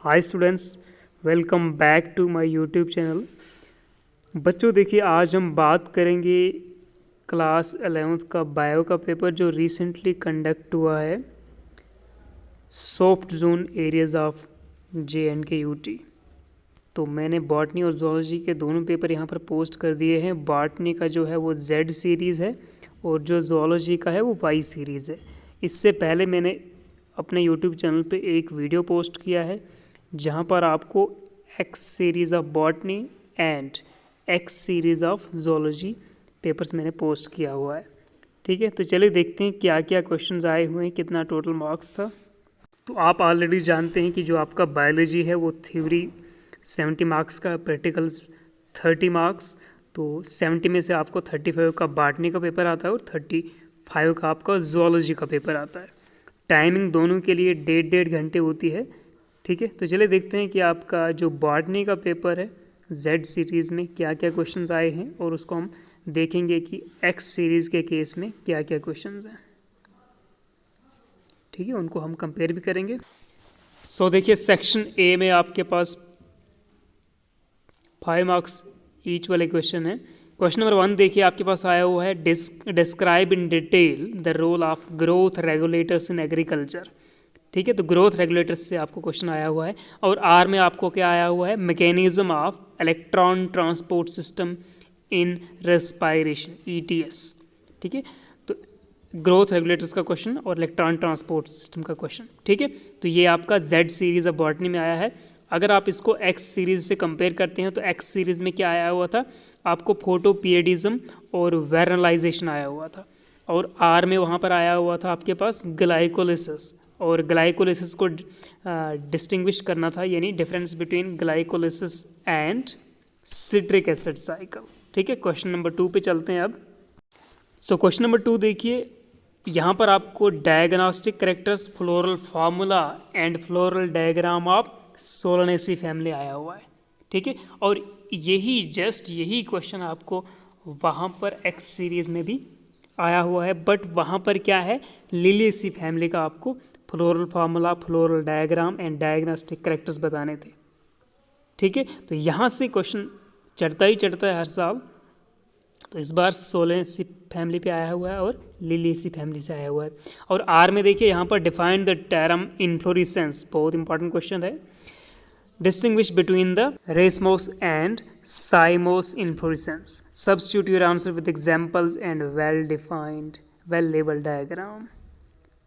Hi students, welcome back to my YouTube channel. बच्चों देखिए, आज हम बात करेंगे क्लास 11th का बायो का पेपर जो रिसेंटली कंडक्ट हुआ है, soft zone areas of JNK UT। तो मैंने बॉटनी और जोलॉजी के दोनों पेपर यहाँ पर पोस्ट कर दिए हैं। बॉटनी का जो है वो Z सीरीज़ है और जो जोलॉजी का है वो Y सीरीज़ है। इससे पहले मैंने अपने यूट्यूब चैनल पे एक वीडियो पोस्ट किया है जहाँ पर आपको X series of botany and X series of zoology papers मैंने पोस्ट किया हुआ है। ठीक है, तो चलिए देखते हैं क्या क्या क्वेश्चंस आए हुए हैं, कितना टोटल मार्क्स था। तो आप ऑलरेडी जानते हैं कि जो आपका बायोलॉजी है वो थ्योरी 70 मार्क्स का, प्रैक्टिकल्स 30 मार्क्स। तो 70 में से आपको 35 का बॉटनी का पेपर आता है और 35 का आपका जोलॉजी का पेपर आता है। टाइमिंग दोनों के लिए 1.5 घंटे होती है। ठीक है, तो चलिए देखते हैं कि आपका जो बॉटनी का पेपर है Z सीरीज़ में क्या क्या क्वेश्चंस आए हैं और उसको हम देखेंगे कि X सीरीज़ के केस में क्या क्या क्वेश्चंस हैं। ठीक है, उनको हम कंपेयर भी करेंगे। सो देखिए, सेक्शन A में आपके पास 5 मार्क्स ईच वाले क्वेश्चन है। क्वेश्चन नंबर 1 देखिए, आपके पास आया हुआ है describe in detail the role of growth regulators in agriculture. ठीक है, तो ग्रोथ रेगुलेटर्स से आपको क्वेश्चन आया हुआ है। और आर में आपको क्या आया हुआ है, mechanism of electron transport system in respiration ETS। ठीक है, तो ग्रोथ रेगुलेटर्स का क्वेश्चन और इलेक्ट्रॉन ट्रांसपोर्ट सिस्टम का क्वेश्चन। ठीक है, तो ये आपका Z सीरीज ऑफ बॉटनी में आया है। अगर आप इसको X सीरीज से कंपेयर करते हैं तो X सीरीज में क्या आया हुआ था, आपको फोटोपीरियडिज्म और वेरनलाइजेशन आया हुआ था। और R में वहाँ पर आया हुआ था आपके पास ग्लाइकोलिसिस, और ग्लाइकोलिसिस को डिस्टिंग्विश करना था, यानी difference between glycolysis and citric acid cycle. ठीक है, क्वेश्चन नंबर 2 पे चलते हैं अब। सो क्वेश्चन नंबर 2 देखिए, यहाँ पर आपको diagnostic characters, floral formula and floral diagram of Solanaceae family आया हुआ है। ठीक है, और यही क्वेश्चन आपको वहाँ पर X सीरीज में भी आया हुआ है, बट वहाँ पर क्या है, लिलिएसी फैमिली का आपको floral formula, floral diagram and diagnostic characters बताने थे। ठीक है, तो यहाँ से क्वेश्चन चढ़ता ही चढ़ता है हर साल। तो इस बार सोलेनेसी फैमिली पे आया हुआ है और लिलिएसी फैमिली से आया हुआ है। और आर में देखिए, यहाँ पर डिफाइन द टर्म इन्फ्लोरेसेंस, बहुत इंपॉर्टेंट क्वेश्चन है। Distinguish between the racemose and cymose inflorescence. Substitute your answer with examples and well-defined, well-labeled diagram.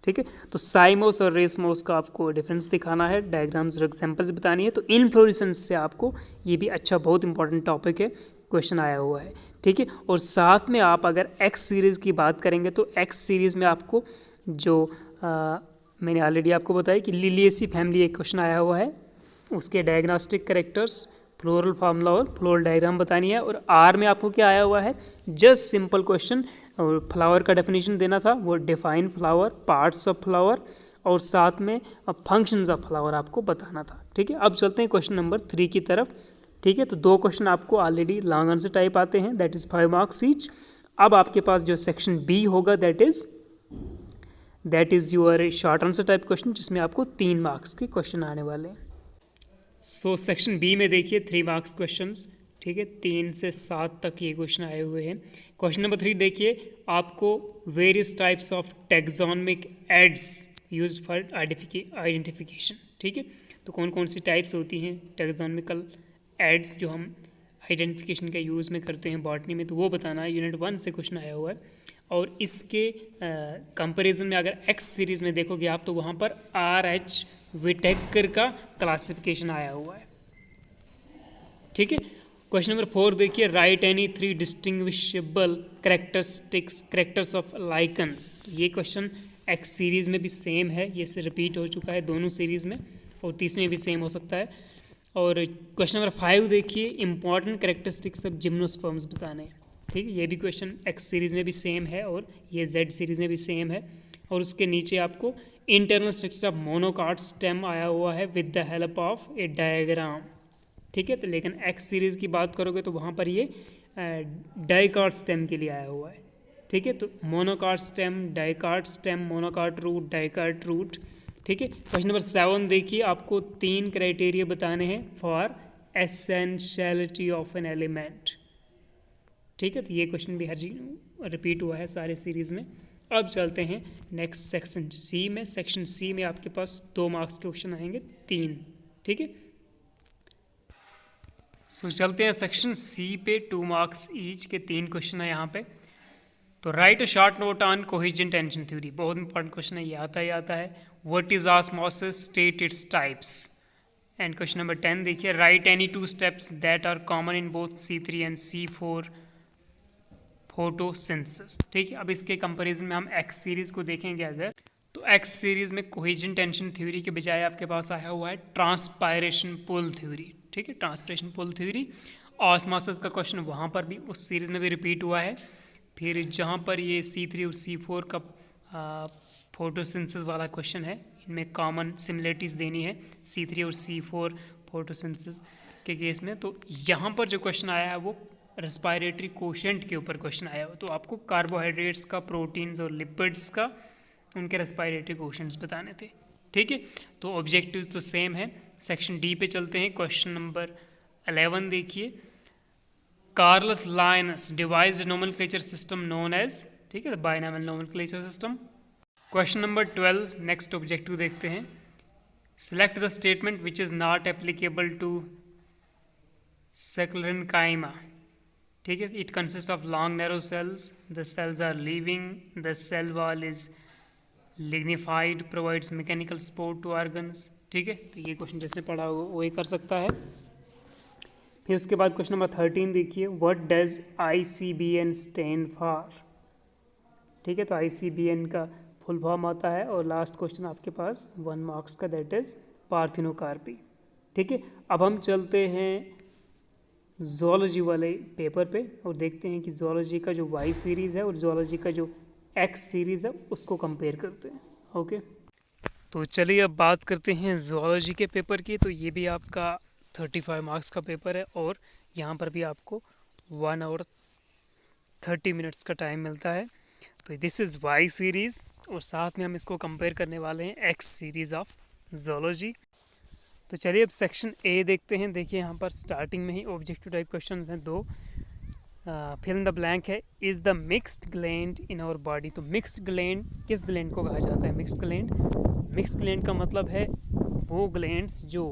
ठीक है, तो साइमोस और रेसमोस का आपको डिफरेंस दिखाना है, डायग्राम्स और एग्जाम्पल्स बतानी है। तो इन्फ्लोरेसेंस से आपको ये भी अच्छा, बहुत इंपॉर्टेंट टॉपिक है, क्वेश्चन आया हुआ है। ठीक है, और साथ में आप अगर X सीरीज़ की बात करेंगे तो X सीरीज़ में आपको जो मैंने ऑलरेडी आपको बताया कि लिलिएसी फैमिली एक क्वेश्चन आया हुआ है, उसके डायग्नोस्टिक कैरेक्टर्स, फ्लोरल फार्मूला और फ्लोरल डायग्राम बतानी है। और आर में आपको क्या आया हुआ है, जस्ट सिंपल क्वेश्चन, और फ्लावर का डेफिनेशन देना था, वो define flower, parts of flower और साथ में फंक्शंस ऑफ फ्लावर आपको बताना था। ठीक है, अब चलते हैं क्वेश्चन नंबर 3 की तरफ। ठीक है, तो 2 क्वेश्चन आपको ऑलरेडी लॉन्ग आंसर टाइप आते हैं, दैट इज़ 5 मार्क्स ईच। अब आपके पास जो सेक्शन B होगा that is your short answer type question, जिसमें आपको 3 मार्क्स के क्वेश्चन आने वाले हैं। सो सेक्शन B में देखिए 3 मार्क्स क्वेश्चंस। ठीक है, 3 से 7 तक ये क्वेश्चन आए हुए हैं। क्वेश्चन नंबर 3 देखिए, आपको various types of taxonomic aids used for identification. ठीक है, तो कौन कौन सी टाइप्स होती हैं टैक्सोनॉमिकल एड्स जो हम आइडेंटिफिकेशन के यूज़ में करते हैं बॉटनी में, तो वो बताना है। यूनिट 1 से क्वेश्चन आया हुआ है। और इसके कंपैरिजन में अगर X सीरीज़ में देखोगे आप, तो वहाँ पर RH विटेकर का क्लासिफिकेशन आया हुआ है। ठीक है, क्वेश्चन नंबर 4 देखिए, write any 3 distinguishable characters of lichens. ये क्वेश्चन X सीरीज़ में भी सेम है, ये से रिपीट हो चुका है दोनों सीरीज़ में, और तीसरे में भी सेम हो सकता है। और क्वेश्चन नंबर 5 देखिए, इंपॉर्टेंट कैरेक्टरिस्टिक्स ऑफ जिम्नोस्पर्म्स बताने हैं। ठीक है, ये भी क्वेश्चन X सीरीज़ में भी सेम है और ये Z सीरीज़ में भी सेम है। और उसके नीचे आपको internal structure of monocot stem आया हुआ है with the help of A diagram. ठीक है, तो लेकिन X सीरीज़ की बात करोगे तो वहाँ पर ये डाइकाट स्टेम के लिए आया हुआ है। ठीक है, तो monocot stem, dicot stem, monocot root, dicot root, ठीक है। क्वेश्चन नंबर 7 देखिए, आपको 3 क्राइटेरिया बताने हैं for essentiality of an element. ठीक है, तो ये क्वेश्चन भी हर रिपीट हुआ है सारे सीरीज में। अब चलते हैं नेक्स्ट सेक्शन सी में। सेक्शन सी में आपके पास 2 मार्क्स के क्वेश्चन आएंगे, 3। ठीक है, सो चलते हैं सेक्शन सी पे। 2 मार्क्स ईच के 3 क्वेश्चन है यहाँ पे। तो write a short note on cohesion tension theory, बहुत इंपॉर्टेंट क्वेश्चन है, ये आता ही आता है। What is osmosis, state its types. And question number 10 देखिए, write any 2 steps that are common in both C3 and C4 photosynthesis. ठीक है, अब इसके कंपैरिजन में हम एक्स सीरीज को देखेंगे अगर, तो एक्स सीरीज में कोहेजन टेंशन थ्योरी के बजाय आपके पास आया हुआ है ट्रांसपायरेशन पुल थ्योरी। ठीक है, ट्रांसपायरेशन पुल थ्योरी। ऑस्मोसिस का क्वेश्चन वहाँ पर भी उस सीरीज में भी रिपीट हुआ है। फिर जहाँ पर ये C3 और C4 का फोटोसिंथेसिस वाला क्वेश्चन है, इनमें कॉमन सिमिलरिटीज़ देनी है C3 और C4 फोटोसिंथेसिस के केस में। तो यहाँ पर जो क्वेश्चन आया है वो रेस्पिरेटरी कोशेंट के ऊपर क्वेश्चन आया हो, तो आपको कार्बोहाइड्रेट्स का, प्रोटीन्स और लिपिड्स का, उनके रेस्पिरेटरी कोशेंट्स बताने थे। ठीक है, तो ऑब्जेक्टिव तो सेम है। सेक्शन डी पे चलते हैं। क्वेश्चन नंबर 11 देखिए, Carolus Linnaeus devised nomenclature system known as, ठीक है, binomial nomenclature system. Question number 12 next objective देखते हैं। Select the statement which is not applicable to sclerenchyma. ठीक है, it consist of long narrow cells, the cells are living, the cell wall is lignified, provides mechanical support to organs. ठीक है, तो ये question जिसने पढ़ा हो वो ही कर सकता है। फिर उसके बाद क्वेश्चन नंबर 13 देखिए, what does ICBN stand for. ठीक है, तो ICBN का फुल फॉर्म आता है। और लास्ट क्वेश्चन आपके पास 1 मार्क्स का, दैट इज पार्थिनोकार्पी। ठीक है, अब हम चलते हैं ज़ूलॉजी वाले पेपर पे और देखते हैं कि ज़ूलॉजी का जो Y सीरीज़ है और ज़ूलॉजी का जो X सीरीज़ है उसको कंपेयर करते हैं। ओके, तो चलिए अब बात करते हैं ज़ूलॉजी के पेपर की। तो ये भी आपका 35 मार्क्स का पेपर है और यहाँ पर भी आपको 1 आवर 30 मिनट्स का टाइम मिलता है। तो दिस इज़ Y सीरीज़ और साथ में हम इसको कंपेयर करने वाले हैं X सीरीज़ ऑफ ज़ूलॉजी। तो चलिए अब सेक्शन ए देखते हैं। देखिए यहाँ पर स्टार्टिंग में ही ऑब्जेक्टिव टाइप क्वेश्चंस हैं 2। फिल इन द ब्लैंक है, is the mixed gland in our body. तो मिक्स्ड ग्लैंड किस ग्लैंड को कहा जाता है? मिक्स्ड ग्लैंड, मिक्स्ड ग्लैंड का मतलब है वो ग्लैंड्स जो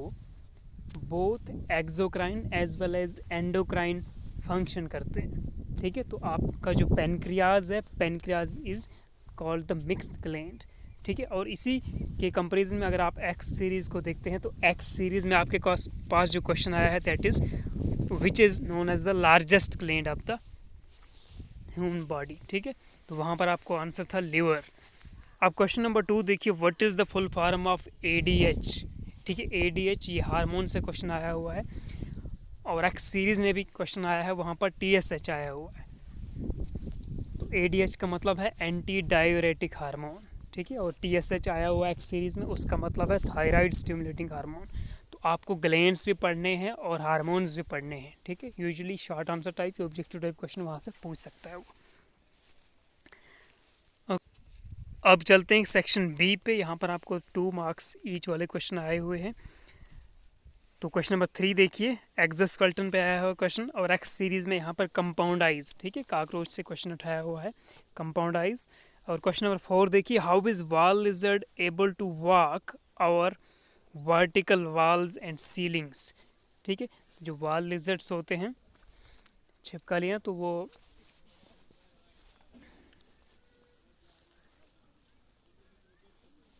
both exocrine as well as endocrine function करते हैं। ठीक है, तो आपका जो पेनक्रियाज है, pancreas is called the mixed gland. ठीक है, और इसी के कंपैरिजन में अगर आप एक्स सीरीज़ को देखते हैं तो एक्स सीरीज़ में आपके पास जो क्वेश्चन आया है that is which is known as the largest gland of the human body. ठीक है, तो वहाँ पर आपको आंसर था लिवर। अब क्वेश्चन नंबर 2 देखिए, what is the full form of ADH। ठीक है, ADH ये हार्मोन से क्वेश्चन आया हुआ है और एक्स सीरीज़ में भी क्वेश्चन आया है, वहाँ पर TSH आया हुआ है। तो ADH का मतलब है एंटी डायूरेटिक हार्मोन। ठीक है, और TSH आया हुआ एक्स सीरीज़ में, उसका मतलब है थायराइड स्टिमुलेटिंग हार्मोन। तो आपको ग्लैंड्स भी पढ़ने हैं और हार्मोन्स भी पढ़ने हैं। ठीक है, यूजुअली शॉर्ट आंसर टाइप या ऑब्जेक्टिव टाइप क्वेश्चन वहाँ से पूछ सकता है वो। अब चलते हैं सेक्शन बी पे। यहाँ पर आपको 2 मार्क्स ईच वाले क्वेश्चन आए हुए हैं। तो क्वेश्चन नंबर 3 देखिए, एक्सोस्केलेटन पे आया हुआ क्वेश्चन और एक्स सीरीज़ में यहाँ पर कंपाउंड आइज। ठीक है, कॉकरोच से क्वेश्चन उठाया हुआ है, कंपाउंड आइज। और क्वेश्चन नंबर 4 देखिए, how is wall lizard able to walk our vertical walls and ceilings. ठीक है, जो वॉल लिजर्ड्स होते हैं छिपकलियाँ, तो वो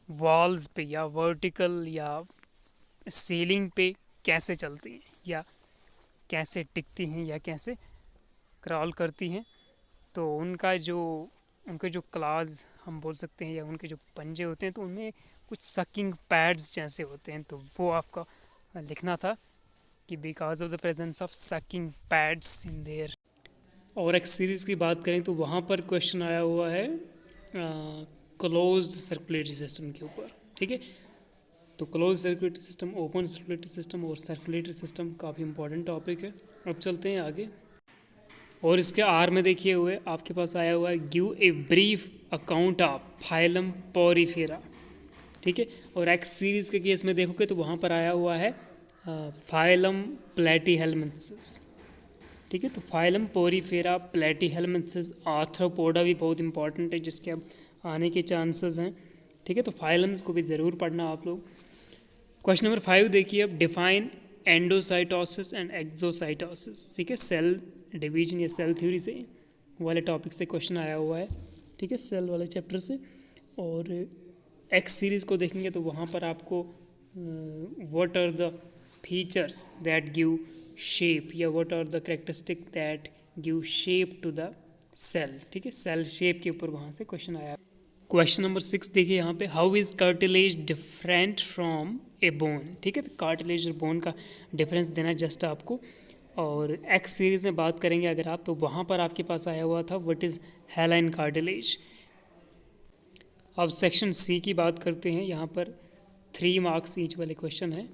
वॉल्स पे या वर्टिकल या सीलिंग पे कैसे चलती हैं या कैसे टिकती हैं या कैसे क्रॉल करती हैं। तो उनके जो क्लाज हम बोल सकते हैं या उनके जो पंजे होते हैं, तो उनमें कुछ सकिंग पैड्स जैसे होते हैं। तो वो आपका लिखना था कि because of the presence of sucking pads in their. और एक सीरीज़ की बात करें तो वहाँ पर क्वेश्चन आया हुआ है क्लोज्ड सर्कुलेटरी सिस्टम के ऊपर। ठीक है, तो close circulatory system, open circulatory system और सर्कुलेटरी सिस्टम काफ़ी इंपॉर्टेंट टॉपिक है। अब चलते हैं आगे। और इसके आर में देखिए हुए आपके पास आया हुआ है, give a brief account of phylum Porifera. ठीक है। और एक्स सीरीज़ के केस में देखोगे तो वहाँ पर आया हुआ है फाइलम प्लेटीहेल्मिन्थिस, ठीक है। तो फाइलम पोरीफेरा प्लेटीहेल्मिन्थिस, आर्थ्रोपोडा भी बहुत इंपॉर्टेंट है जिसके अब आने के चांसेस हैं, ठीक है। तो फाइलम्स को भी ज़रूर पढ़ना आप लोग। क्वेश्चन नंबर 5 देखिए अब, डिफाइन एंडोसाइटोसिस एंड एक्सोसाइटोसिस, ठीक है। सेल डिवीजन या सेल थ्योरी से वाले टॉपिक से क्वेश्चन आया हुआ है, ठीक है, सेल वाले चैप्टर से। और एक्स सीरीज़ को देखेंगे तो वहाँ पर आपको what are the features that give shape या what are the characteristic that give shape to the cell, ठीक है। सेल शेप के ऊपर वहाँ से क्वेश्चन आया। क्वेश्चन नंबर 6 देखिए यहाँ पे, how is cartilage different from A bone, ठीक है। तो कार्टिलेज और बोन का डिफरेंस देना जस्ट आपको। और एक्स सीरीज़ में बात करेंगे अगर आप, तो वहाँ पर आपके पास आया हुआ था व्हाट इज़ हैलाइन कार्टिलेज। अब सेक्शन सी की बात करते हैं, यहाँ पर 3 मार्क्स ईच वाले क्वेश्चन है।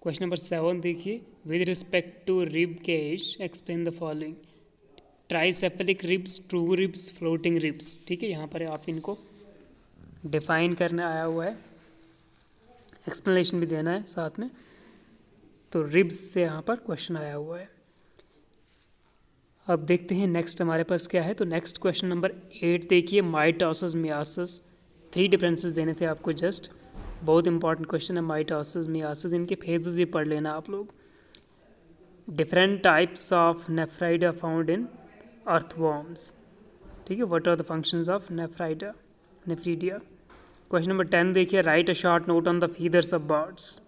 क्वेश्चन नंबर 7 देखिए, with respect to rib cage explain the following, tricephalic ribs, true ribs, floating ribs, ठीक है। यहाँ पर आप इनको डिफाइन करने आया हुआ है, एक्सप्लेनेशन भी देना है साथ में। तो रिब्स से यहाँ पर क्वेश्चन आया हुआ है। अब देखते हैं नेक्स्ट हमारे पास क्या है। तो नेक्स्ट क्वेश्चन नंबर 8 देखिए, माइटोसिस मियासिस, 3 डिफरेंसेस देने थे आपको जस्ट, बहुत इंपॉर्टेंट क्वेश्चन है। माइटोसिस मियासिस, इनके फेजेस भी पढ़ लेना आप लोग। Different types of nephridia found in earthworms, ठीक है। What are the functions of nephridia. Question number 10 देखिए, write a short note on the feathers of birds.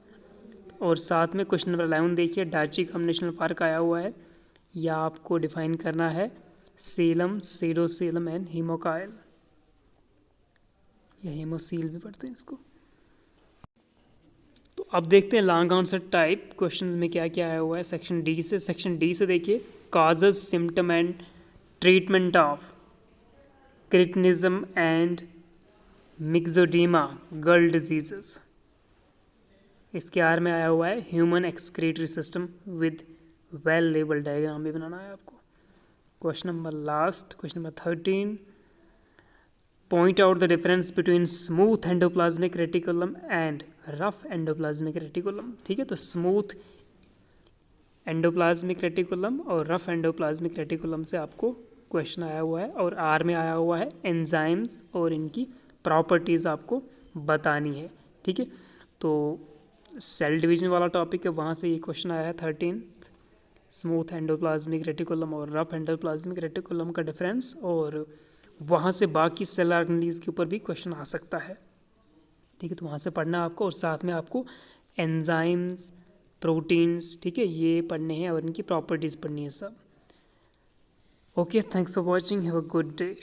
और साथ में क्वेश्चन नंबर 11 देखिए, डाची गम नेशनल पार्क आया हुआ है, या आपको डिफाइन करना है सीलम, सीडोसीलम एंड हीमोकाइल, या हीमोसील भी पढ़ते हैं इसको। तो अब देखते हैं लॉन्ग आंसर टाइप क्वेश्चंस में क्या क्या आया हुआ है सेक्शन डी से। सेक्शन डी से देखिए, causes, symptom and treatment of cretinism and myxoedema girl diseases. इसके आर में आया हुआ है human excretory system with well label diagram भी बनाना है आपको। Question number last, question number 13, point out the difference between smooth endoplasmic reticulum and rough endoplasmic reticulum, ठीक है। तो स्मूथ एंडोप्लाज्मिक रेटिकुलम और रफ एंडोप्लाज्मिक रेटिकुलम से आपको क्वेश्चन आया हुआ है। और आर में आया हुआ है एंजाइम्स और इनकी प्रॉपर्टीज़ आपको बतानी है, ठीक है। तो सेल डिवीजन वाला टॉपिक है, वहाँ से ये क्वेश्चन आया है 13, स्मूथ एंडोप्लाज्मिक रेटिकुलम और रफ एंडोप्लाज्मिक रेटिकुलम का डिफरेंस। और वहाँ से बाकी सेल ऑर्गेनेल्स के ऊपर भी क्वेश्चन आ सकता है, ठीक है। तो वहाँ से पढ़ना आपको, और साथ में आपको एंजाइम्स, प्रोटीन्स, ठीक है, ये पढ़ने हैं और इनकी प्रॉपर्टीज़ पढ़नी है सब। Okay, thanks for watching, have a good day.